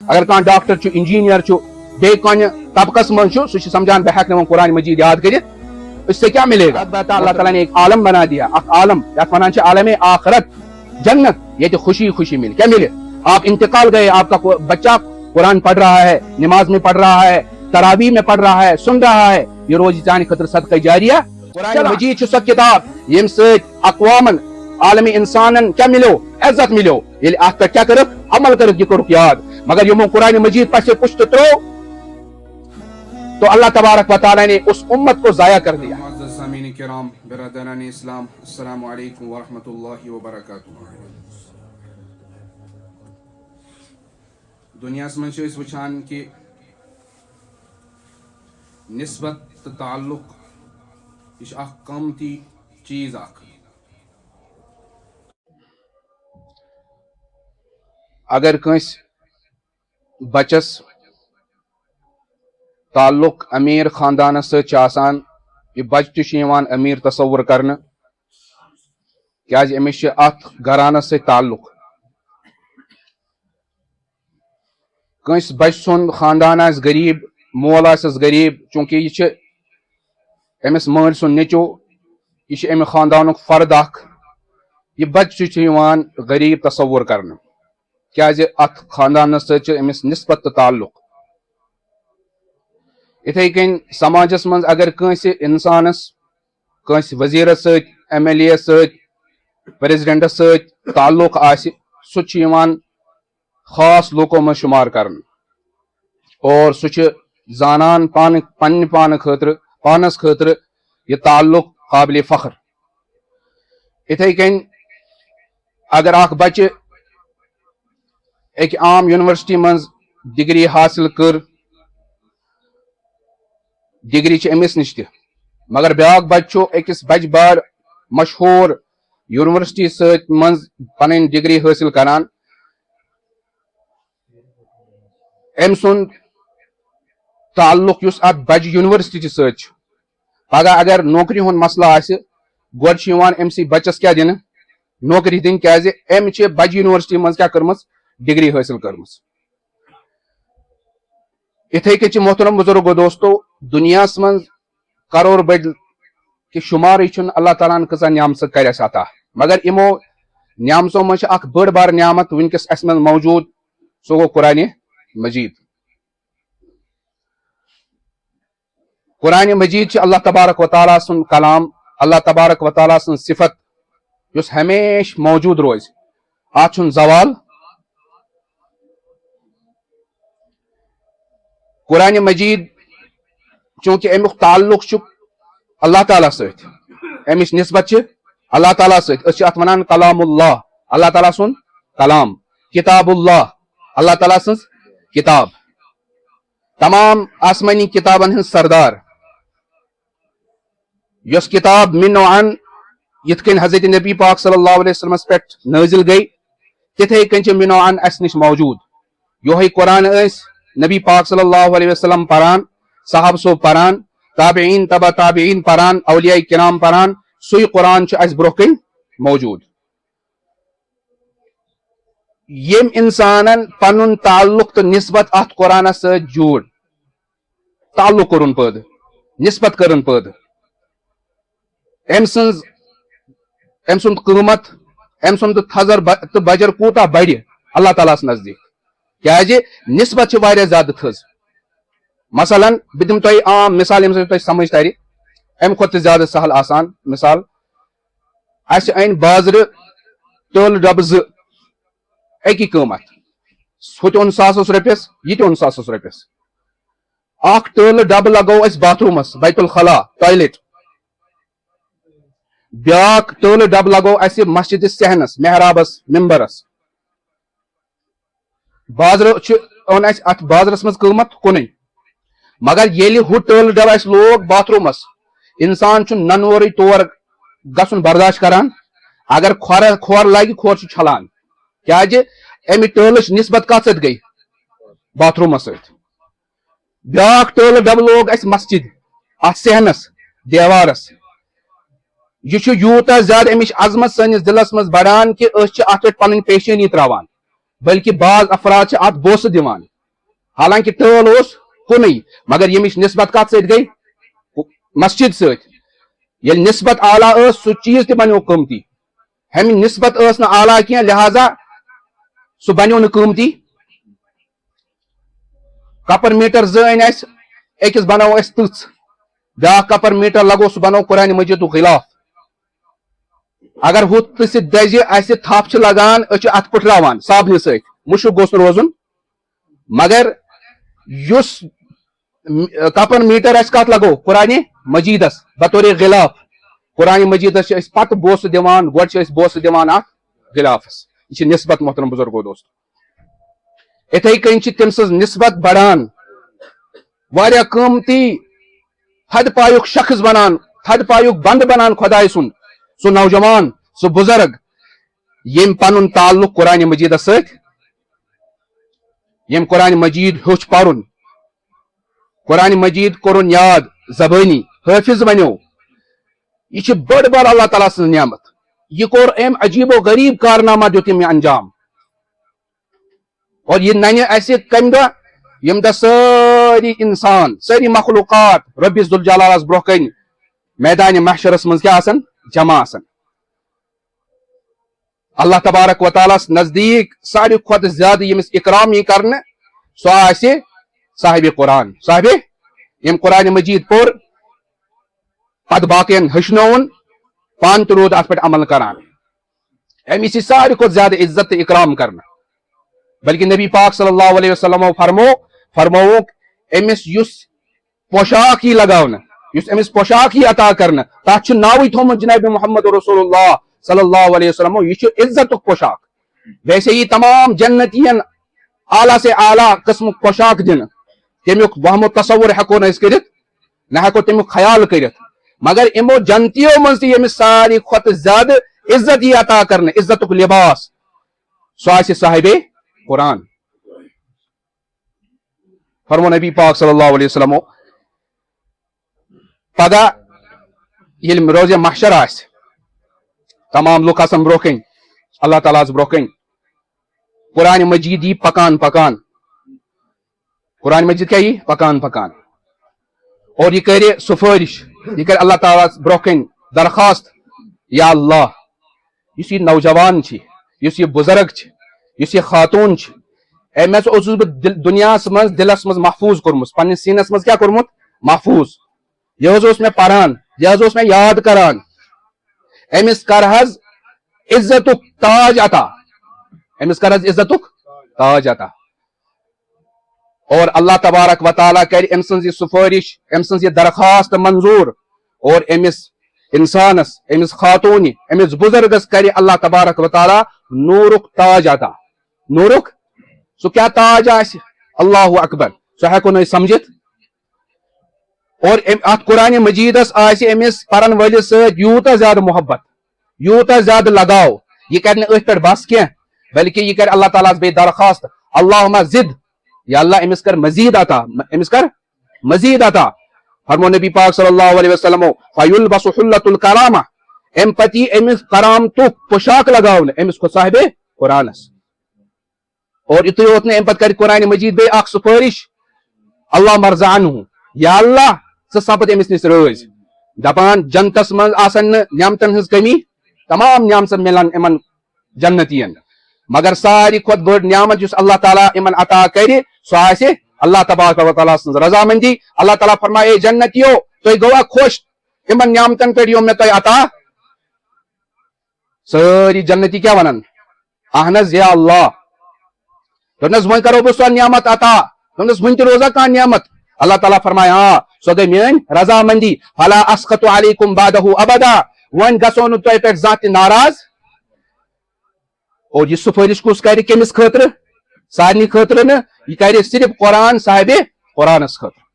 اگر کان ڈاکٹر چھُ انجینئر چھُ بے کانہِ طبقس منٛز چھُ سُہ چھُ سمجھان بہٕ ہیٚکہٕ نہٕ وۄنۍ قرآن مجید یاد کٔرِتھ اس سے کیا ملے گا اللہ تعالیٰ نے ایک عالم بنا دیا اکھ عالم یتھ ونان چھِ عالم آخرت جنت ییٚتہِ خوشی خوشی ملے کیا ملے آپ انتقال گئے آپ کا بچہ قرآن پڑھ رہا ہے نماز میں پڑھ رہا ہے تراویح میں پڑھ رہا ہے سن رہا ہے یہ روز چانہِ خٲطرٕ صدقہ جاریہ قرآن مجید چھُ سۄ کتاب ییٚمہِ سۭتۍ اقوامن عالمی انسانن کیا ملیو عزت ملیو ییٚلہِ اتھ پٮ۪ٹھ کیا کٔرٕکھ عمل کٔرٕکھ یہ کوٚرُکھ یاد مگر یِمو قرآن مجید پس سے کچھ تو ترو تو اللہ تبارک و تعالیٰ نے اس امت کو ضائع کر دیا. سامعین کرام برادران اسلام السلام علیکم ورحمۃ اللہ وبرکاتہ. دنیاس من چھِ أسۍ وٕچھان کہ نسبت تہٕ تعلق یہ چھُ اکھ قۭمتی چیز اکھ. اگر کٲنٛسہِ بچس تعلق امیر خاندانس سۭتۍ چھُ آسان یہ بچہ تہِ چھُ یِوان امیر تصور کرنہٕ کیازِ أمِس چھُ اتھ گھرانس سۭتۍ تعلق. کٲنٛسہِ بچہ سُنٛد خاندان آسہِ غریب مول آسٮ۪س غریب چوٗنٛکہِ یہِ چھُ أمِس مٲلۍ سُنٛد نیٚچوٗ یہِ چھُ امہِ خاندانُک فرد اکھ یہِ بچہ چھُ یِوان غریب تصور کرنہٕ کیازِ اتھ خاندانس سۭتۍ چھُ أمِس نسبت تہٕ تعلق. یِتھے کٔنۍ سماجس منٛز اگر کٲنٛسہِ انسانس کٲنٛسہِ وزیرس سۭتۍ ایم ایل اے سۭتۍ پریزڈنٹس سۭتۍ تعلق آسہِ سُہ چھُ یِوان خاص لوٗکو منٛز شُمار کرنہٕ اور سُہ چھُ زانان پننہِ پانس خٲطرٕ یہِ تعلق قابلِ فخر. یِتھے کٔنۍ اگر اکھ بچہِ اکہِ عام یونیورسٹی منٛز ڈگری حٲصِل کٔر ڈگری چھِ أمِس نِش تہِ مگر بیٛاکھ بچہِ چھُ أکِس بجہِ بار مشہوٗر یونیورسٹی سۭتۍ منٛز پنٕنۍ ڈگری حٲصِل کران أمۍ سُنٛد تعلق یُس اتھ بجہِ یونیورسٹی سۭتۍ چھُ پگہہ اگر نوکری ہُنٛد مسلہٕ آسہِ گۄڈٕ چھُ یِوان أمسٕے بچس کیٛاہ دِنہٕ نوکری دِنہٕ کیٛازِ أمۍ چھِ بجہِ یونیورسٹی منٛز کیٛاہ کٔرمٕژ ڈگری حٲصِل کٔرمٕژ. یِتھے کٔنۍ چھِ محترم بزرگو دوستو دُنیاہس منٛز کرور بٔدۍ کہِ شُمارٕے چھُنہٕ اللہ تعالیٰ ہن کۭژاہ نعمژٕ کرِ اَسہِ عطا مگر یِمو نعمژو منٛز چھِ اکھ بٔڑ بار نعمت وٕنکیٚس اَسہِ منٛز موجوٗد سُہ گوٚو قرآنِ مجید. قرآنِ مجید چھِ اللہ تبارک و تعالیٰ سُنٛد کلام اللہ تبارک و تعالیٰ سٕنٛز صفت یُس ہمیشہٕ موجوٗد روزِ اتھ چھُنہٕ زوال. قرآنِ مجید چوٗنٛکہِ امیُک تعلق چھُ اللہ تعالیٰ سۭتۍ امِچ نسبت چھِ اللہ تعالیٰ سۭتۍ أسۍ چھِ اتھ ونان کلام اللہ اللہ تعالیٰ سُنٛد کلام کتاب اللہ اللہ تعالیٰ سٕنٛز کتاب تمام آسمٲنی کتابن ہٕنٛز سردار یۄس کتاب من و عن یِتھ کٔنۍ حضرت نبی پاک صلی اللہ علیہ وسلمس پٮ۪ٹھ نٲزِل گٔے تِتھے کٔنۍ چھِ من و عن اسہِ نِش موجوٗد. یِہوے قرآن ٲسۍ نبی پاک صلی اللہ علیہ وسلم پران صحابہ صوب پران تابعین تبع تابعین پران اولیاء کرام پران سُے قرآن چھُ اسہِ برونٛہہ کٔنۍ موجوٗد. ییٚمۍ انسانن پنُن تعلق تہٕ نسبت اتھ قرآنس سۭتۍ جوٗڑ تعلق کوٚرُن پٲدٕ نسبت کٔرٕن پٲدٕ أمۍ سُنٛد قۭمت أمۍ سُنٛد تھزر تہٕ بجر کوٗتاہ بڑِ اللہ تعالیٰ ہس نزدیٖک کیازِ نسبت چھِ واریاہ زیادٕ تھٔز. مثلاً بہٕ دِمہٕ تۄہہِ عام مثال ییٚمہِ سۭتۍ تۄہہِ سمجھ ترِ امہِ کھۄتہٕ تہِ زیادٕ سہل آسان مثال اسہِ أنۍ بازرٕ ٹٲلہٕ ڈبہٕ 2 اکی قۭمت ہُہ تہِ اوٚن ساسس رۄپیس یہِ تہِ اوٚن ساسس رۄپیس. اکھ ٹٲلہٕ ڈبہٕ لگوو اسہِ باتھ روٗمس بیت الخلا ٹویلیٹ بیاکھ ٹٲلہٕ ڈبہٕ لگوو اسہِ مسجد صحنس محرابس ممبرس. بازرٕ چھُ اوٚن اسہِ اتھ بازرس منٛز قۭمت کُنُے مگر ییٚلہِ ہُہ ٹٲلہٕ ڈبہٕ اسہِ لوگ باتھ روٗمس انسان چھُ ننورٕے تور گژھُن برداشت کران اگر کھۄر لگہِ کھۄر چھُ چھلان کیازِ امہِ ٹٲلٕچ نسبت کتھ سۭتۍ گٔے باتھ روٗمس سۭتۍ. بیاکھ ٹٲلہٕ ڈبہٕ لوگ اسہِ مسجد اتھ صحنس دیوارس یہ چھُ یوٗتاہ زیادٕ امِچ عظمت سٲنِس دلس منٛز بڑان کہِ أسۍ چھِ اتھ پٮ۪ٹھ پنٕنۍ پیشٲنی تراوان بلکہِ بعض افراد چھِ اتھ بوسہٕ دِوان حالانکہ ٹٲل اوس کُنُے مگر ییٚمِچ نسبت کتھ سۭتۍ گٔے مسجد سۭتۍ ییٚلہِ نسبت اعلیٰ ٲس سُہ چیٖز تہِ بنیو قۭمتی ہمہِ نسبت ٲس نہٕ اعلیٰ کینٛہہ لہذا سُہ بنیو نہٕ قۭمتی کپر میٹر زٕ أنۍ اَسہِ أکِس بناوو أسۍ تٕژھ بیٛاکھ کپر میٹر لگو سُہ بنوو قرآنِ مجیدُک غلاف اگر ہُہ تٕژھِ دزِ اَسہِ تھپھ چھِ لگان أسۍ چھِ اتھ پٕٹھراوان صابنہِ سۭتۍ مُشُک گوٚژھ نہٕ روزُن مگر یُس کپر میٹر اَسہِ کتھ لگو قرآنِ مجیدس بطورِ غلاف قرآنِ مجیدس چھِ أسۍ پتہٕ بوسہٕ دِوان گۄڈٕ چھِ أسۍ بوسہٕ دِوان اتھ غلافس یہ چھِ نسبت محترم بزرگو دوستو اِتھے کٔنۍ چھِ تٔمۍ سٕنٛز نسبت بڑان واریاہ قۭمتی تھدِ پایُک شخص بنان تھدِ پایُک بنٛدٕ بنان خۄداے سُنٛد سُہ نوجوان سُہ بُزرگ ییٚمۍ پنُن تعلق قرآنِ مجیدس سۭتۍ ییٚمۍ قرآنِ مجید ہیوٚچھ پرُن قرآنِ مجید کوٚرُن یاد زبٲنی حٲفظ بنیو یہ چھِ بٔڑ بار اللہ تعالیٰ سٕنٛز نعمت یہ کوٚر أمۍ عجیب و غریٖب کارنامہ دیُت أمۍ یہِ انجام اور یہ ننہِ اَسہِ کمہِ دۄہ ییٚمہِ دۄہ سٲری انسان سٲری مخلوقات رۄبِ ذوالجلالس برونٛہہ کنہِ میدانِ محشرس منٛز کیٛاہ آسن جمع آسن اللہ تبارک و تعالیٰ ہس نزدیٖک ساروی کھۄتہٕ زیادٕ ییٚمِس اکرام یی کرنہٕ سُہ آسہِ صاحبِ قرآن صاحبِ ییٚمۍ قرآنِ مجید پوٚر پتہٕ باقین ہیٚچھنووُن پانہٕ تہِ روٗد اتھ پٮ۪ٹھ عمل کران أمِس یی ساروی کھۄتہٕ زیادٕ عزت تہٕ اکرام کرنہٕ بلکہ نبی پاک صلی اللہ علیہ وسلمو فرمووُکھ أمِس یُس پوشاک یی لگاونہٕ یُس أمِس پوشاک یی عطا کرنہٕ تتھ چھُ ناوٕے تھوٚومُت جناب محمد رسول اللہ صلی اللہ علیہ وسلم یہ چھُ عزتُک پوشاک ویسے یی تمام جنتین اعلیٰ سے اعلیٰ قسمُک پوشاک دِنہٕ تمیُک وہم و تصور ہیٚکو نہٕ أسۍ کٔرِتھ نہ ہیٚکو تمیُک خیال کٔرِتھ مگر یِمو جنتیو منٛز تہِ ییٚمِس ساروی کھۄتہٕ زیادٕ عزت یی عطا کرنہٕ عزتُک لباس سُہ آسہِ صاحبِ قرآن فرمو نبی پاک صلی اللہ علیہ وسلم پگہہ ییٚلہِ روزِ محشر آسہِ تمام لُکھ آسن برونٛہہ کنہِ اللہ تعالیٰ ہس برونٛہہ کنہِ قرآنِ مجید یی پکان پکان قرآنِ مجید کیٛاہ یی پکان پکان اور یہ کرِ سفٲرِش یہ کرِ اللہ تعالیٰ ہس برونٛہہ کنہِ درخواست یا اللہ یُس یہِ نوجوان چھِ یُس یہِ بُزرگ چھِ یُس یہِ خاتوٗن چھِ أمۍ ہسا اوسُس بہٕ دُنیاہس منٛز دِلس منٛز محفوٗظ کوٚرمُت پننِس سیٖنس منٛز کیٛاہ کوٚرمُت محفوٗظ یہِ حظ اوس مےٚ پران یہِ حظ اوس مےٚ یاد کران أمِس کر حظ عزتُک تاج عطا أمِس کر حظ عزتُک تاج عطا اور اللہ تبارک و تعالیٰ کرِ أمۍ سٕنٛز یہِ سُفٲرِش أمۍ سٕنٛز یہِ درخواست منظوٗر اور أمِس انسانس أمِس خاتوٗنہِ أمِس بُزرگس کرِ اللہ تبارک و تعالیٰ نوٗرُک تاج عطا نوٗرُک سُہ کیٛاہ تاج آسہِ اللہ اکبر سُہ ہیٚکو نہٕ أسۍ سمجھِتھ اور اتھ قرآنِ مجیدس آسہِ أمِس پرن وٲلِس سۭتۍ یوٗتاہ زیادٕ محبت یوٗتاہ زیادٕ لگاو یہِ کرِ نہٕ أتھۍ پٮ۪ٹھ بس کینٛہہ بلکہ یہِ کرِ اللہ تعالیٰ ہس بیٚیہِ درخواست اللہُمہ زد یا اللہ أمِس کر مزید عطا أمِس کر مزید عطا فرمو نبی پاک صلی اللہ علیہ وسلم فیلبس حلۃ الکرامہ امہِ پتہٕ یی أمِس کرامتُک پوشاک لگاونہٕ أمِس کھوٚت صاحبِ قرآنس اور یِتُے یوت نہٕ امہِ پتہٕ کرِ قرآنِ مجید بیٚیہِ اکھ سُفٲرِش اللہ مرضى عنہ یا اللہ ژٕ سپد أمِس نِش رٲضۍ دپان جنتس منٛز آسن نہٕ نعمتن ہٕنٛز کمی تمام نعمتن مِلن یِمن جنتین مگر ساروی کھۄتہٕ بٔڑ نعمت یُس اللہ تعالیٰ یِمن عطا کرِ سُہ آسہِ اللہ تبارک و تعالیٰ سٕنٛز رضامندی اللہ تعالیٰ فرمایہِ اے جنتیو تُہۍ گوٚوا خۄش یِمن نعمتن پٮ۪ٹھ یِم مےٚ تۄہہِ عطا سٲری جنتی کیٛاہ ونان اہن حظ یا اللہ دوٚپنس وۄنۍ کرو بہٕ سۄ نعمت عطا دوٚپنس وُنہِ تہِ روزا کانٛہہ نعمت اللہ تعالیٰ فرمایہِ سۄ گٔے میٲنۍ رضامندی فلا اسخط علیکم بعدہ ابدا وۄنۍ گژھو نہٕ تۄہہِ پٮ۪ٹھ زانٛہہ تہِ ناراض اور یہِ سُفٲرِش کُس کرِ کٔمِس خٲطرٕ سارنٕے خٲطرٕ نہٕ یہِ کرِ صرف قرآن صاحبِ قرآنس خٲطرٕ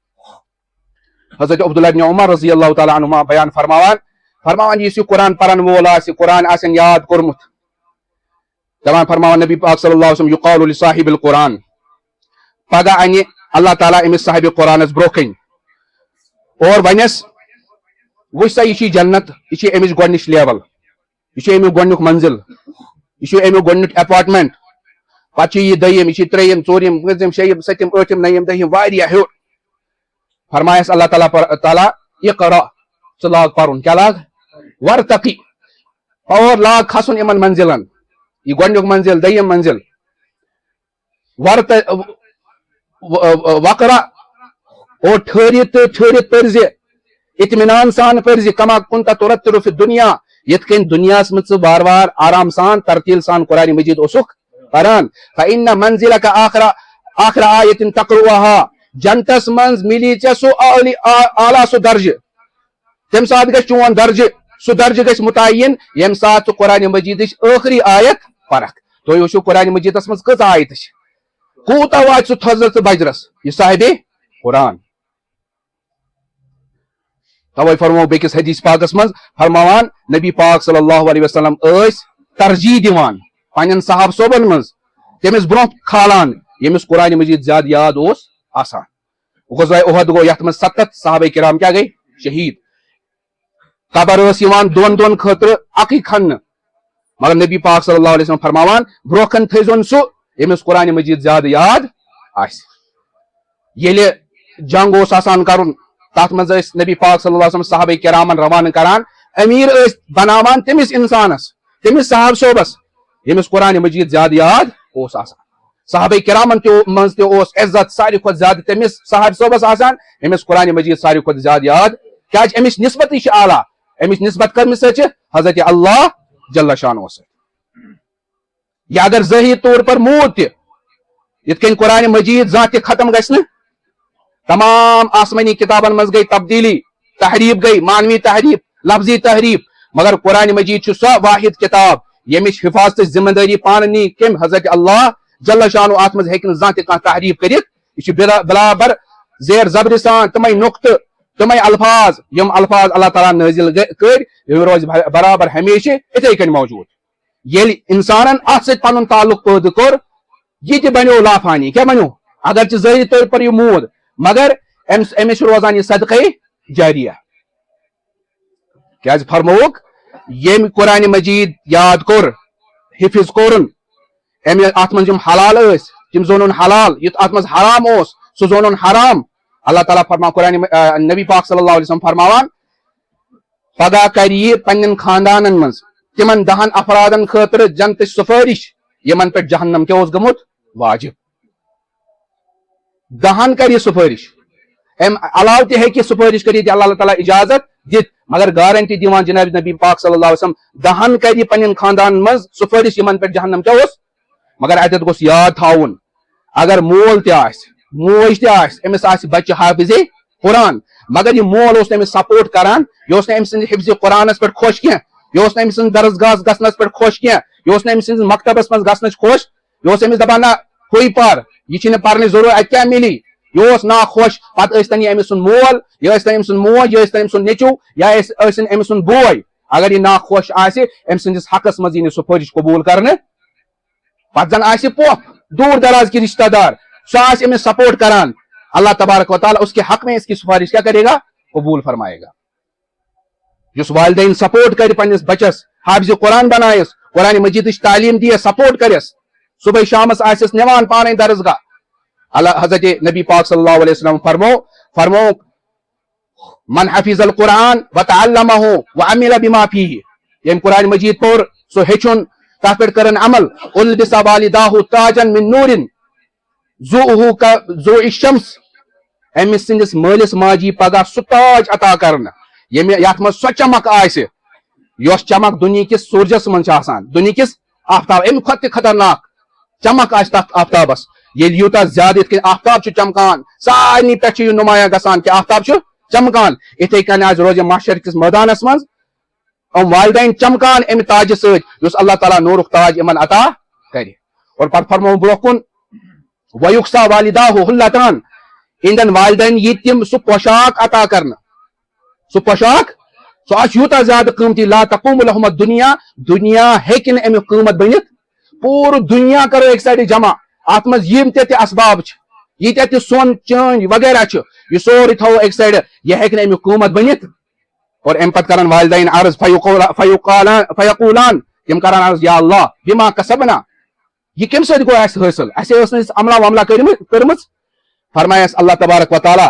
حضرت عبداللہ ابن عمر رضی اللہ تعالیٰ عنہما بیان فرماوان یُس یہِ قرآن پرن وول آسہِ قرآن آسن یاد کوٚرمُت دپان فرماوان نبی پاک صلی اللہ علیہ وسلم یقال لصاحب القرآن پگہہ انہِ اللہ تعالیٰ أمِس صاحبِ قرآنس برونٛہہ کنہِ اور ونٮ۪س وٕچھ سا یہِ چھِ جنت یہِ چھِ أمِچ گۄڈنِچ لیول یہِ چھُ امیُک گۄڈنیُک منزِل یہِ چھُ امیُک گۄڈنیُک اپارٹمنٹ پتہ یہ دٔیِم یہ ترٛیٚیِم ژوٗرِم پٲنٛژِم شیٚیِم سٔتِم ٲٹھِم نٔیِم دٔہِم واریاہ ہیوٚر فرمایس اللہ تعالیٰ اقرا ژٕ لاگ پرُن کیٛاہ لاگ ورتقی اور لاگ کھسُن یِمن منزلن یہ گۄڈنیُک منزل دٔیِم منزل وقرا اور ٹھہرِتھ پٔرزِ اطمینان سان پٔرزِ کما کُنتَ تُرَتِّلُ فِی الدُنیا یِتھ کٔنۍ دُنیاہس منٛز ژٕ وار وار آرام سان ترتیٖل سان قرآن مجید اوسُکھ پران فَإِنَّ مَنزِلَكَ آخر آیَةٍ تَقرُؤُهَا جنتس منٛز مِلی ژےٚ سُہ اعلیٰ سُہ درجہٕ تمہِ ساتہٕ گژھِ چون درجہٕ سُہ درجہٕ گژھِ مُتعین ییٚمہِ ساتہٕ ژٕ قرآن مجیدٕچ ٲخری آیت پرکھ تُہۍ وٕچھِو قرآن مجیدس منٛز کۭژاہ آیتہٕ چھِ کوٗتاہ واتہِ سُہ تھزرس تہٕ بجرس یہِ صاحبِ قرآن توے فرمو بیٚکِس حدیث پاکس منٛز فرماوان نبی پاک صلی اللہ علیہ وسلم ٲسۍ ترجیح دِوان پننٮ۪ن صحابہٕ صوبن منٛز تٔمِس برونٛہہ کھالان ییٚمِس قرآن مجید زیادٕ یاد اوس آسان غزوہ احد گوٚو یتھ منٛز 70 صحابہ کرام کیٛاہ گٔے شہیٖد قبر ٲس یِوان دۄن خٲطرٕ اکٕے کھننہٕ مگر نبی پاک صلی اللہ علیہ وسلم فرماوان برونٛہہ کن تھٲیزون سُہ ییٚمِس قرآن مجید زیادٕ یاد آسہِ ییٚلہِ جنگ اوس آسان کرُن تتھ منٛز ٲسۍ نبی پاک صلی اللہ علیہ وسلم صحابہ کرامن روانہٕ کران امیر ٲسۍ بناوان تٔمِس انسانس تٔمِس صحابہٕ صوبس ییٚمِس قرآن مجید زیادٕ یاد اوس آسان صحابہ کرامن منٛز تہِ اوس عزت ساروی کھۄتہٕ زیادٕ تٔمِس صحابہٕ صوبس آسان ییٚمِس قرآن مجید ساروی کھۄتہٕ زیادٕ یاد کیٛازِ أمِچ نسبتٕے چھِ اعلیٰ أمِچ نسبت کٔرمٕژ سۭتۍ چھِ حضرت اللہ جل شانہ سۭتۍ یا اگر ظٲہری طور پر موٗد تہِ یِتھ کٔنۍ قرآن مجید زانٛہہ تہِ ختم گژھِ نہٕ تمام آسمانی کتابن منٛز گٔے تبدیٖلی تحریف گٔے مانوی تحریف لفظی تحریف مگر قرآن مجید چھُ سۄ واحد کتاب ییٚمِچ حفاظتٕچ ذمہ دٲری پانہٕ نی کٔمۍ حضرت اللہ جل شانہ اتھ منٛز ہیٚکہِ نہٕ زانٛہہ تہِ کانٛہہ تحریف کٔرِتھ یہِ چھُ برابر زیر زبرِ سان تِمے نقطہٕ تِمے الفاظ یِم الفاظ اللہ تعالیٰ نٲزِل کٔرۍ یِم روزِ برابر ہمیشہِ یِتھے کٔنۍ موجوٗد ییٚلہِ انسانن اتھ سۭتۍ پنُن تعلق پٲدٕ کوٚر یہِ تہِ بنیو لافانی کیٛاہ بنیو اگر چھِ ظٲہری طور پر یہِ موٗد مگر أمِس چھُ روزان یہِ صدقے جاریہ کیٛازِ فرمووُکھ ییٚمۍ قرآن مجید یاد کوٚر حفظ کوٚرُن أمۍ اتھ منٛز یِم حلال ٲسۍ تِم زونُن حلال یُتھ اتھ منٛز حرام اوس سُہ زونُن حرام اللہ تعالیٰ فرما قرآن نبی پاک صلی اللہ علیہ وسلم فرماوان پگاہ کرِ یہِ پننٮ۪ن خاندانن منٛز تِمن 10 افرادن خٲطرٕ جنتٕچ سُفٲرِش یِمن پٮ۪ٹھ جہنم کیٛاہ اوس گوٚمُت واجب 10 کرِ یہِ سُفٲرِش امہِ علاوٕ تہِ ہیٚکہِ سُفٲرِش کٔرِتھ اللہ تعالیٰ اجازت دِتھ مگر گارنٹی دِوان جناب نبی پاک صلی اللہ علیہ وسلم 10 کرِ یہِ پننٮ۪ن خاندانن منٛز سُفٲرِش یِمن پٮ۪ٹھ جہنم کیٛاہ اوس مگر اتٮ۪تھ گوٚژھ یاد تھاوُن اگر مول تہِ آسہِ موج تہِ آسہِ أمِس آسہِ بچہِ حافظے قرآن مگر یہِ مول اوس نہٕ أمِس سپورٹ کران یہِ اوس نہٕ أمۍ سٕنٛدِ حفظِ قرآنس پٮ۪ٹھ خۄش کینٛہہ یہِ اوس نہٕ أمۍ سٕنٛدِ درسگاہس گژھنس پٮ۪ٹھ خۄش کینٛہہ یہِ اوس نہٕ أمۍ سٕنٛدِس مکتبس منٛز گژھنس خۄش یہِ اوس أمِس دپان نہ ہُے پر یہِ چھِنہٕ پرنٕچ ضروٗرت اتہِ کیٛاہ مِلی یہِ اوس نا خۄش پتہٕ ٲسۍ تن یہِ أمۍ سُنٛد مول یہِ ٲسۍ تن أمۍ سُنٛد موج یہِ ٲسۍ تن أمۍ سُنٛد نیٚچوٗ یا ٲسِن أمۍ سُنٛد بوے اگر یہِ نا خۄش آسہِ أمۍ سٕنٛدِس حقس منٛز یی نہٕ سُفٲرِش قبوٗل کرنہٕ پتہٕ زن آسہِ پۄپھ دوٗر دراز کی رشتہ دار سُہ آسہِ أمِس سپورٹ کران اللہ تبارک و تعالیٰ اس کے حق میں اس کی سفارش کیا کرے گا قبول فرمائے گا یُس والدین سپورٹ کرِ پننِس بچس حافظ قرآن بنایس قرآن مجیدٕچ تعلیٖم دِیس سپورٹ کرٮ۪س صبح شامس آسٮ۪س نِوان پانے درسگاہ اللہ حضرت نبی پاک صلی اللہ علیہ وسلم فرمو من حفظ القرآن وتعلمہ وعمل بما فیہ ییٚمۍ قرآن مجید پوٚر سُہ ہیٚچھُن تتھ پٮ۪ٹھ کرن عمل البس والداہ تاجن من نور ذوٗہُ كضوء الشمس أمِس سٕنٛدِس مٲلِس ماجہِ پگاہ سُہ تاج عطا کرنہٕ یتھ منٛز سۄ چمک آسہِ یۄس چمک دُنہِکِس سورجس منٛز چھِ آسان دُنہِکِس آفتاب امہِ کھۄتہٕ تہِ خطرناک چمک آسہِ تتھ آفتابس ییٚلہِ یوٗتاہ زیادٕ یِتھ کٔنۍ آفتاب چھُ چمکان سارنٕے پٮ۪ٹھ چھُ یہِ نُمایاں گژھان کہِ آفتاب چھُ چمکان یِتھے کٔنۍ آسہِ روزِ محشر کِس مٲدانس منٛز یِم والدین چمکان امہِ تاجہِ سۭتۍ یُس اللہ تعالیٰ نوٗرُک تاج یِمن عطا کرِ اور پتہٕ فرمو برونٛہہ کُن ویُکسا والداہ حُلتان اِہنٛدٮ۪ن والدین یی تِم سُہ پوشاک عطا کرنہٕ سُہ پوشاک سُہ آسہِ یوٗتاہ زیادٕ قۭمتی لا تقوم لہم الدنیا دُنیا ہیٚکہِ نہٕ امیُک قۭمت بٔنِتھ پوٗرٕ دُنیا کرو أکۍ سایڈٕ جمع اتھ منٛز یِم تہِ اسباب چھِ ییٖتیاہ تہِ سۄن چٲنۍ وغیرہ چھُ یہِ سورُے تھاوو أکۍ سایڈٕ یہِ ہیٚکہِ نہٕ امیُک قۭمت بٔنِتھ اور امہِ پتہٕ کرن والدین عرض فیقولان تِم کران عرض یا اللہ بما کسبنا یہ کم سۭتۍ گوٚو اَسہِ حٲصِل اَسے ٲس نہٕ أسۍ عملہ وملہ کٔرمٕژ فرمایس اللہ تبارک و تعالیٰ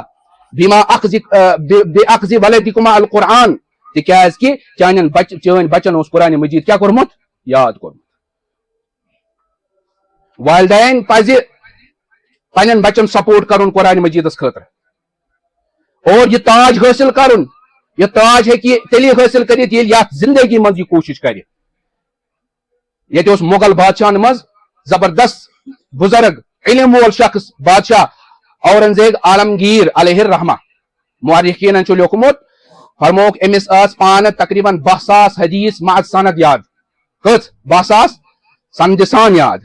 بما اخذ ولدکما القرآن تکیازِ کہ چٲنۍ بچن اوس قرآن مجید کیٛاہ کوٚرمُت یاد کوٚرمُت والدین پزِ پننٮ۪ن بچن سپورٹ کرُن قرآن مجیدس خٲطرٕ اور یہ تاج حٲصِل کرُن یہ تاج ہیٚکہِ تیٚلہِ حٲصِل کٔرِتھ ییٚلہِ یتھ زندگی منٛز یہ کوٗشش کرِ ییٚتہِ اوس مغل بادشاہن منٛز زبردست بزرگ علم وول شخص بادشاہ اورنگزیب عالمگیر علیہ الرحمہ مورخیٖنن چھُ لیوکھمُت فرمووُکھ أمِس ٲس پانہٕ تقریٖبن 10,000 حدیث مع سند یاد کٔژ 10,000 سندِ سان یاد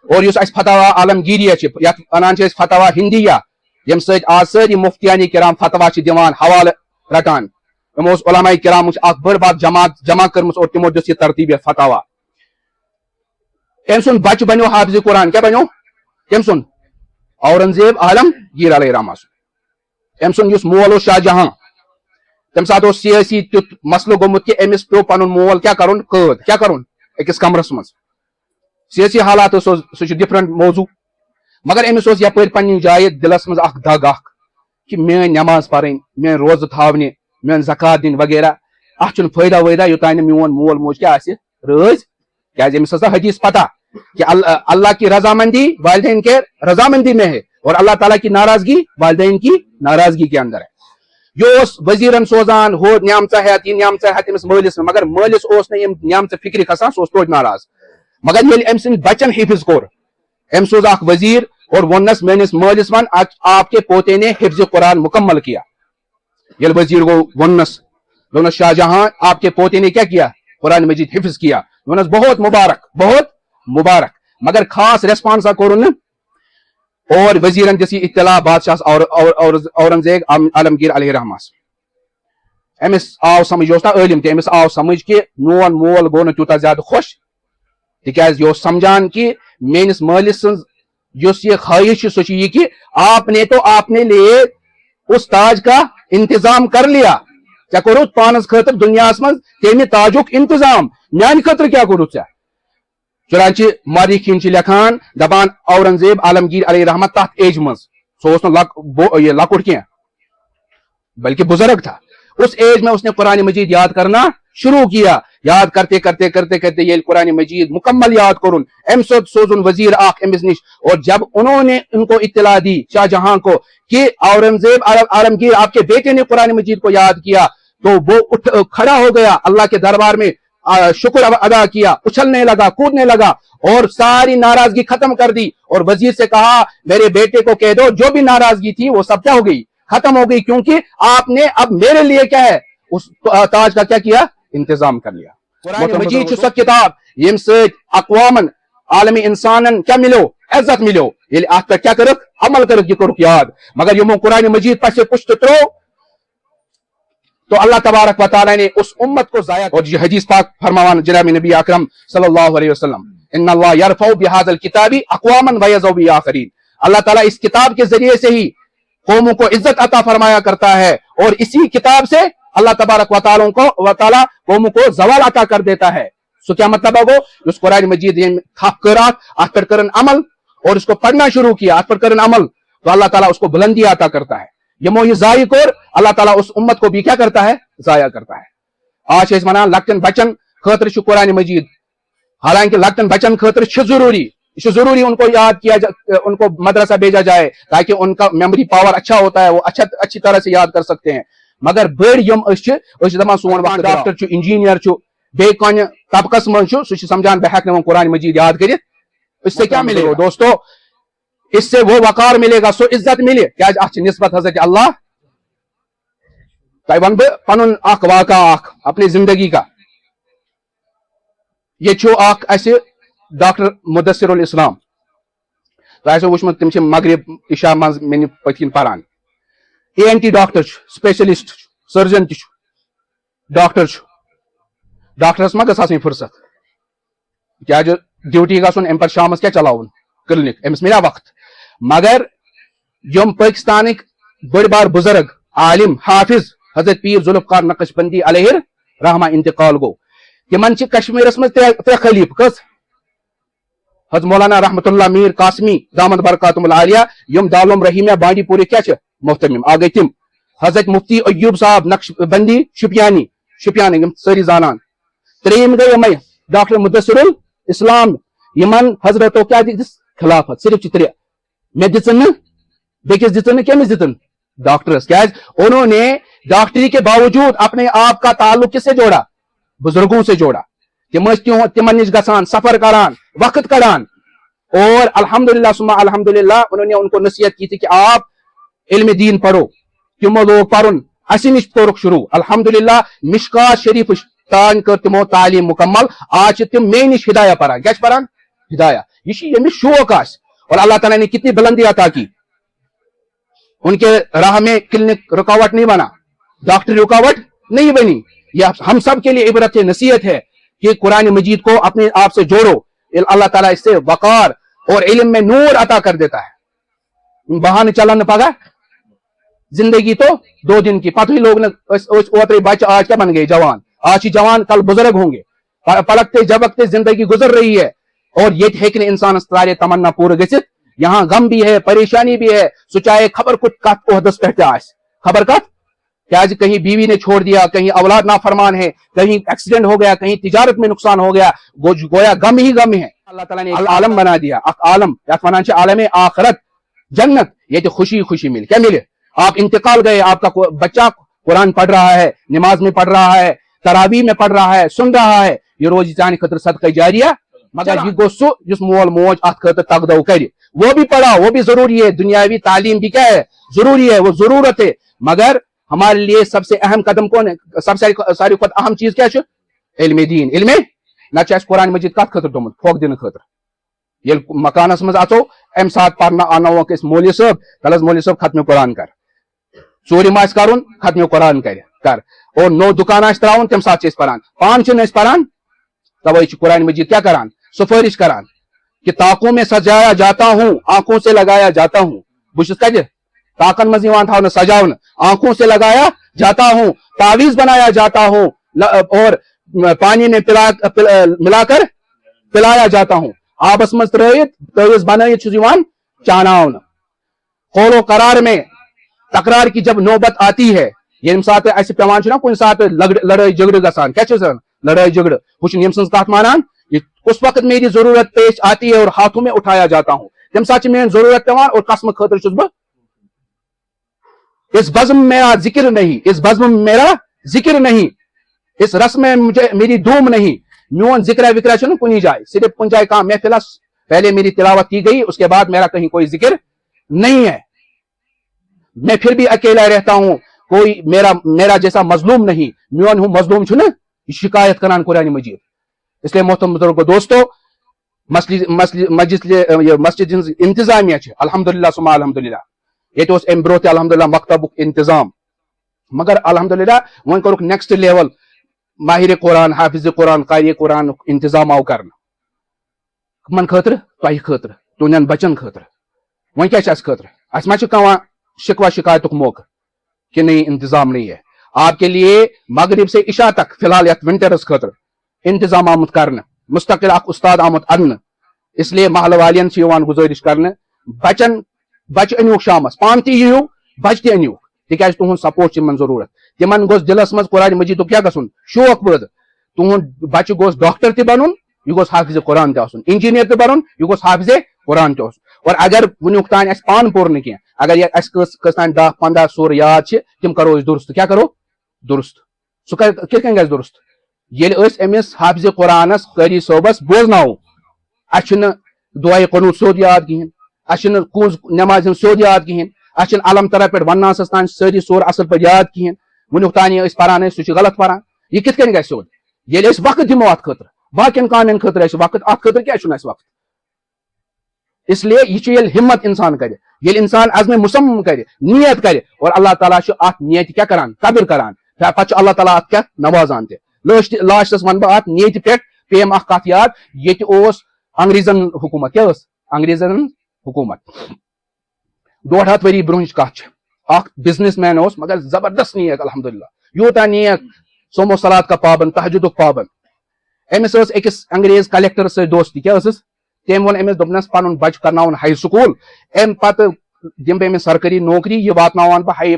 اور یُس اَسہِ فتوا عالمگیریہ چھِ یتھ ونان چھِ أسۍ فتوا ہندیہ ییٚمہِ سۭتۍ آز سٲری مفتیانی کرام فتوا چھِ دِوان حوالہٕ رٹان یِمو اوس علماء کرامٕچ اکھ بٔڑ بار جمع کٔرمٕژ اور تِمو دِژ یہِ ترتیٖب یتھ فتوا أمۍ سُنٛد بچہٕ بنیو حافظ قرآن کیٛاہ بنیو کٔمۍ سُنٛد اورنگزیب عالمگیر علیہ رحمہ سُنٛد أمۍ سُنٛد یُس مول اوس شاہ جہاں تمہِ ساتہٕ اوس سیٲسی تیُتھ مسلہٕ گوٚمُت کہ أمِس پیوٚو پنُن مول کیٛاہ کرُن قٲد کیٛاہ کرُن أکِس کمرس منٛز سیٲسی حالات سُہ چھُ ڈفرنٹ موضوع مگر أمِس اوس یپٲرۍ پننہِ جایہِ دلس منٛز اکھ دگ اکھ کہ میٲنۍ نٮ۪ماز پرٕنۍ میٲنۍ روزٕ تھاونہِ میٲنۍ زکات دِنۍ وغیرہ اتھ چھُنہٕ فٲیدہ وٲیدہ یوٚتانۍ نہٕ میون مول موج کیٛاہ آسہِ رٲضۍ کیٛازِ أمِس ٲس حدیث پتہ کہ اللہ کی رضامندی والدین کے رضامندی میں ہے اور اللہ تعالیٰ کی ناراضگی والدین کی ناراضگی کے اندر ہے یہ اوس وزیرن سوزان ہو نعمژٕ ہٮ۪تھ یہِ نعمژٕ ہٮ۪تھ أمِس مٲلِس مگر مٲلِس اوس نہٕ یِم نعمژٕ فکرِ کھسان سُہ اوس توتہِ ناراض مگر ییٚلہِ أمۍ سٕنٛدۍ بچن حفظ کوٚر أمۍ سوز اکھ وزیر اور ووننس میٲنِس مٲلِس ون آپ کے پوتے نے حفظ قرآن مکمل کیا ییٚلہِ وزیر گوٚو ووننس دوٚپنس شاہ جہاں آپ کے پوتے نے کیا کیا قرآن مجید حفظ کیا دوٚپنس بہت مبارک مگر خاص ریسپانسا کوٚرُن نہٕ اور وزیرن دِژ یہِ اطلاع بادشاہس اورنگزیب عالمگیر علیہ رحمس أمِس آو سمجھ یہِ اوس نا عٲلِم تہِ أمِس آو سمجھ کہ میون مول گوٚو نہٕ تیوٗتاہ زیادٕ خۄش تِکیازِ یہِ اوس سمجھان کہ میٲنِس مٲلِس سٕنٛز یُس یہِ خواہش چھِ سۄ چھِ یہِ کہ آپ نے لیے اس تاج کا انتظام کر لیا ژےٚ کوٚرُتھ پانس خٲطرٕ دُنیاہس منٛز تمہِ تاجُک انتظام میانہِ خٲطرٕ کیٛاہ کوٚرُتھ ژےٚ چنانچہ مورخیٖن چھِ لیکھان دپان اورنگزیب عالمگیر علیہ رحمہ تتھ ایج منٛز سُہ اوس نہٕ لۄکُٹ کینٛہہ بلکہ بزرگ تھا اس ایج میں اس نے قرآن مجید یاد کرنا شروع کیا یاد کرتے یہ قرآن مجید مکمل یاد کرن ام سوزن وزیر آخ امس نش اور جب انہوں نے ان کو اطلاع دی شاہ جہاں کو کہ اورنگزیب عالمگیر آپ کے بیٹے نے قرآن مجید کو یاد کیا تو وہ کھڑا ہو گیا اللہ کے دربار میں شکر ادا کیا اچھلنے لگا کودنے لگا اور ساری ناراضگی ختم کر دی اور وزیر سے کہا میرے بیٹے کو کہہ دو جو بھی ناراضگی تھی وہ سب کیا ہو گئی ختم ہو گئی کیونکہ آپ نے اب میرے لیے کیا ہے اس تاج کا کیا انتظام کر لیا قرآن مجید چھُ سۄ کتاب ییٚمہِ سۭتۍ اقوامن عالمی انسانن کیا ملیو عزت ملیو ییٚلہِ اتھ پٮ۪ٹھ کیا کٔرٕکھ عمل کٔرٕکھ یہِ کوٚرُکھ یاد مگر یِمو قرآن مجید پر سے کچھ ترو تو اللہ تبارک و تعالیٰ نے اس امت کو ضائع اور یہ حدیث پاک فرماوان جناب نبی اکرم صلی اللہ علیہ وسلم ان اللہ یرفع بہذا الکتاب اقواما ویضع بآخرین اللہ تعالیٰ اس کتاب کے ذریعے سے ہی قوموں کو عزت عطا فرمایا کرتا ہے اور اسی کتاب سے اللہ تبارک و تعالیٰ قوموں کو زوال عطا کر دیتا ہے سو کیا مطلب ہے وہ اس قرآن مجید تھپ کرات ات پر کرن عمل اور اس کو پڑھنا شروع کیا ات پر کرن عمل تو اللہ تعالیٰ اس کو بلندی عطا کرتا ہے یمو یہ ضائع کور اللہ تعالیٰ اس امت کو بھی کیا کرتا ہے ضائع کرتا ہے آج اس ونان لکٹن بچن خاطر چھ قرآن مجید حالانکہ لکٹن بچن خاطر چھ ضروری ان کو یاد کیا ان کو مدرسہ بھیجا جائے تاکہ ان کا میموری پاور اچھا ہوتا ہے وہ اچھی طرح سے یاد کر سکتے ہیں مگر بڑ یم دپان سون وقت ڈاکٹر چھ انجینئر چھ بیٚیہِ کُنہِ طبقس منٛز چھُ سُہ چھُ سمجھان بہٕ ہٮ۪کہٕ نہٕ وۄنۍ قرآن مجید یاد کٔرِتھ اس سے کیا ملے گا دوستو اس سے وہ وقار ملے گا سو عزت ملے کیازِ اتھ چھِ نسبت حضرت اللہ تۄہہِ ونہٕ بہٕ پنُن اکھ واقعہ اکھ اپنی زندگی کا یہ چھُ اکھ اسہِ ڈاکٹر مدثر الاسلام تۄہہِ آسیو وٕچھمُت تِم چھِ مغرب عشاء منٛز مےٚ پٔتھۍ کِنۍ پران ENT ڈاکٹر چھُ سپیشلسٹ چھُ سٔرجن تہِ چھُ ڈاکٹر چھُ ڈاکٹرس ما گژھ آسٕنۍ فرصت کیازِ ڈیوٹی گژھُن امہِ پتہٕ شامس کیٛاہ چلاوُن کلنک أمِس مِلیو وقت مگر یِم پٲکستانٕکۍ بٔڑۍ بار بُزرگ عالم حافظ حضرت پیر ذوالفقار نقش بندی علیہ رحمہ انتقال گوٚو تِمن چھِ کشمیٖرس منٛز ترٛےٚ خلیٖفہٕ کٔژ حضرت مولانا رحمت اللہ میر قاسمی دامت برکاتہم العالیہ یم دارالعلوم رحیمیہ بانڈی پورہ کیا محتمم آ گئی تم حضرت مفتی ایوب صاحب نقش بندی شپیانی یم ساری زانان تریم گئی یمے ڈاکٹر مدثر الاسلام یمن حضرتو کیا دس خلافت صرف ترے میں دن بیکس دن کمس دن ڈاکٹرس کیا انہوں نے ڈاکٹری کے باوجود اپنے آپ کا تعلق کس سے جوڑا بزرگوں سے جوڑا تمن نش گسان سفر کران وقت کڑان اور الحمدللہ ثم الحمدللہ انہوں نے ان کو نصیحت کی تھی کہ آپ علم دین پڑھو تمو لوگ پرن اسی نش کورک شروع الحمدللہ مشکات شریف تان کر تمو تعلیم مکمل آج تم میں نش ہدایہ پران کیا پران ہدایہ یہ یمس شوق آس اور اللہ تعالیٰ نے کتنی بلندی عطا کی ان کے راہ میں کلینک رکاوٹ نہیں بنا ڈاکٹر رکاوٹ نہیں بنی یہ ہم سب کے لیے عبرت نصیحت ہے کہ قرآن مجید کو اپنے آپ سے جوڑو اللہ تعالیٰ اس سے وقار اور علم میں نور عطا کر دیتا ہے بہانے چلن پگا زندگی تو 2 دن کی پتہ ہی لوگ نے اوترے بچہ آج کیا بن گئے جوان آج ہی جوان کل بزرگ ہوں گے پلکتے جھپکتے زندگی گزر رہی ہے اور یہ ہیکن انسان سارے تمنا پور گژھت یہاں غم بھی ہے پریشانی بھی ہے سچائے خبر کت کت عہدس پہ آس خبر کت کیا کہیں بیوی نے چھوڑ دیا کہیں اولاد نافرمان ہے کہیں ایکسیڈنٹ ہو گیا کہیں تجارت میں نقصان ہو گیا گویا غم ہی غم ہے اللہ تعالیٰ نے ایک عالم بنا دیا عالم عالم آخرت جنت یہ تو خوشی خوشی مل کیا ملے آپ انتقال گئے آپ کا بچہ قرآن پڑھ رہا ہے نماز میں پڑھ رہا ہے تراویح میں پڑھ رہا ہے سن رہا ہے یہ روز چانہ خطر صدقہ جاریہ مگر یہ گو سو جس مول موج ات خطر تقدو کرے وہ بھی پڑھا وہ بھی ضروری ہے دنیاوی تعلیم بھی کیا ہے ضروری ہے وہ ضرورت ہے مگر ہمارے لیے سب سے اہم قدم کون ہے سب سے ساری اہم چیز کیا علم دین علم نہ قرآن مجید کت خطر دومت پھوک دن خطر یل مکانس مز اچو ام سات پرنا انو اس مولوی صاحب کلس مولوی صاحب ختم قرآن کر ژوٗرِم آسہِ کرُن ختم قرآن کر اور نو دکان آسہِ تراون تم سات پران پان چھِنہٕ أسۍ پران توے چھُ قرآن مجید کیا کران سفارش کران کہ طاقوں میں سجایا جاتا ہوں آنکھوں سے لگایا جاتا ہوں بس کتہ طاقن مز تھا سجاؤن آنکھوں سے لگایا جاتا ہوں تعویذ بنایا جاتا ہوں اور پانی میں ملا کر پلایا جاتا ہوں آبس مز ترائت تعویذ بنائت چاناون قول و قرار میں تکرار کی جب نوبت آتی ہے یم سات اس پیوان نا کن سات لڑائی جھگڑ گسان کیا لڑائی جھگڑ وچن یم سن کت مانان اس وقت میری ضرورت پیش آتی ہے اور ہاتھوں میں اٹھایا جاتا ہوں تم سات میری ضرورت پیوان اور قسم خاطر چھس بہ اس بزم میں میرا ذکر نہیں اس بزم میں میرا ذکر نہیں اس رسم میں مجھے میری دھوم نہیں میون ذکر وکر چھن کنی جائے صرف کن جائے کہاں محفل پہلے میری تلاوت کی گئی اس کے بعد میرا کہیں کوئی ذکر نہیں ہے میں پھر بھی اکیلا رہتا ہوں کوئی میرا جیسا مظلوم نہیں میون ہوں مظلوم چھن شکایت کران قرآن مجید اس لیے محترم بزرگو دوستو مسجد انتظامیہ الحمدللہ ثم الحمدللہ یہ تو ام برو الحمدللہ مکتب انتظام مگر الحمدللہ ون کورک نیکسٹ لیول ماہر قرآن حافظ قرآن قاری قرآن انتظام آو کرنا من خاطر تہ خاطر تہندین بچن خاطر ون کیا خاطر اس ما کانٛہہ شکوہ شکایتک موقع کہ نہیں انتظام نہیں ہے آپ کے لیے مغرب سے عشاء تک فی الحال یت ونٹرس خاطر انتظام آمت کرنا مستقل اخ استاد آمت ان اس لیے محل والین سے گزارش کرنا بچن بچ انیوک شامس پان تی یو بچ تی انیوک تکیاز تہند سپورٹ من ضرورت تمن گوس دلس مز قرآن مجید کیا گھن شوق پٲدٕ تہند بچہ گوس ڈاکٹر تہ بنن یہ گوس حافظ قرآن تہ آسن انجینئر تہ بنن یہ گوس حافظ قرآن تہ اور اگر ونیک تان اس پان پور نہ کی اگر اس کس تان 10-15 سور یاد تم کرو اس درست کیا کرو درست سہ کت کن گھس درست یل امس حافظ قرآنس قاری صوبس بوزناو اچھن دعائے قنوت سیود یاد کہین اچھن کنز نماز سیود یاد کہین اچھن علم ترا پہ وناس تان ساری سور اصل پہ یاد کہین ونیک تان پران سہ غلط پران یہ کت کن گھس سیود یل وقت دمو ات خاطر باقین کامین خاطر وقت ات خاطر کیا وقت اس لیے یہ ہمت انسان کرے یل انسان عزم مصمم کرے نیت کرے اور اللہ تعالیٰ ات نیت کیا کران قدر کران پتہ اللہ تعالیٰ ات کیا نوازان تہ لاسٹس ون بہ ات نیت پہ پیم اخ کت یاد یہ انگریزن حکومت کیا انگریزن حکومت 1.5 ؤری برونچ کت اخ بزنس مین مگر زبردست نیک الحمدللہ یوتہ نیک سومو سلاد کا پابند تہجد پابند امس اکس انگریز کلیکٹر سے دوستی کیا تم وون أمس دوٚپنس پنُن بچہ کرناون ہائی سکول ام پتہٕ دم بہٕ أمس سرکٲری نوکری یہ واتناوان بہٕ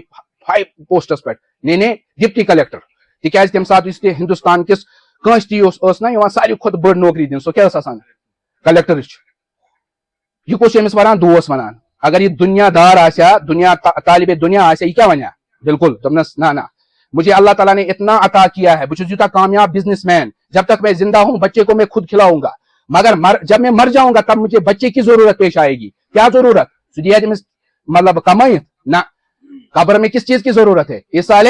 ہائی پوسٹس پٮ۪ٹھ نے ڈپٹی کلیکٹر تکیازِ تمہِ ساتہٕ یُس تہِ ہندوستان کِس کٲنٛسہِ تہِ ٲس نا یِوان ساروی کھۄتہٕ بٔڑ نوکری دِنہٕ سۄ کیٛاہ ٲس آسان کلیکٹرٕچ یہ کُس چھُ أمِس ونان دوس ونان اگر یہ دنیا دار آسیا دنیا طالب دنیا آسیا یہ کیا ونیا بالکل دوٚپنس نہ مجھے اللہ تعالیٰ نے اتنا عطا کیا ہے بہٕ چھُس یوٗتاہ کامیاب بزنس مین جب تک میں زندہ ہوں بچے کو میں خود کھلاؤں گا مگر جب میں مر جاؤں گا تب مجھے بچے کی ضرورت پیش آئے گی کیا ضرورت سُہ دِیا تٔمِس مطلب کمائیت نہ قبر میں کس چیز کی ضرورت ہے ایصال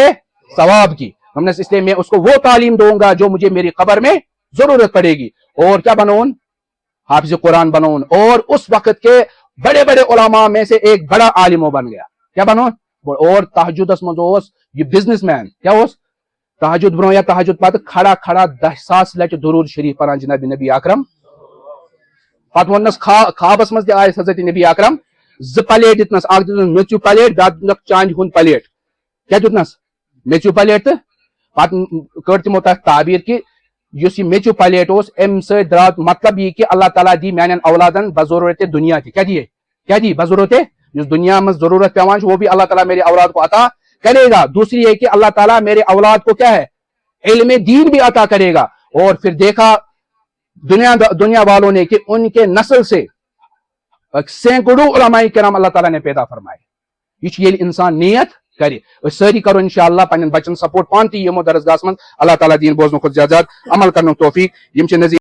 ثواب کی اس لیے میں اس کو وہ تعلیم دوں گا جو مجھے میری قبر میں ضرورت پڑے گی اور کیا بنون حافظ قرآن بنون اور اس وقت کے بڑے بڑے علماء میں سے ایک بڑا عالم وہ بن گیا کیا بنون اور تہجدس مز یہ بزنس مین کیا تہجد برو یا تہجد پتہ کھڑا کھڑا 10,000 لٹہ درود شریف پران جناب نبی اکرم پتہ ونس خوابس مز آئے حضرت نبی اکرم 2 پلیٹ دتنس اکھ دتنس میٚژِو پلیٹ بیاکھ دتنس چاندِ ہُنٛد پلیٹ کیا دتنس میٚژِو پلیٹ تو پتہ کر تمو تتھ تعبیر کہ یُس یہ میٚژِو پلیٹ اوس ام سۭتۍ درٛاو مطلب یہ کہ اللہ تعالیٰ دی میانن اولادن بضرورت دنیا تہ کیا دی بضرورت یُس دنیا میں ضرورت پیوان وہ بھی اللہ تعالیٰ میرے اولاد کو عطا کرے گا دوسری یہ کہ اللہ تعالیٰ میرے اولاد کو کیا ہے علم دین بھی عطا کرے گا اور پھر دیکھا دنیا والوں نے کہ ان کے نسل سے سینکڑوں علماء کرام اللہ تعالیٰ نے پیدا فرمائے یہ انسان نیت کرے ساری کرو انشاءاللہ پنن بچن سپورٹ پان تہ یمو درسگاہس من اللہ تعالیٰ دین بوزنو کھت زیادہ عمل کرنک توفیق یم نظیر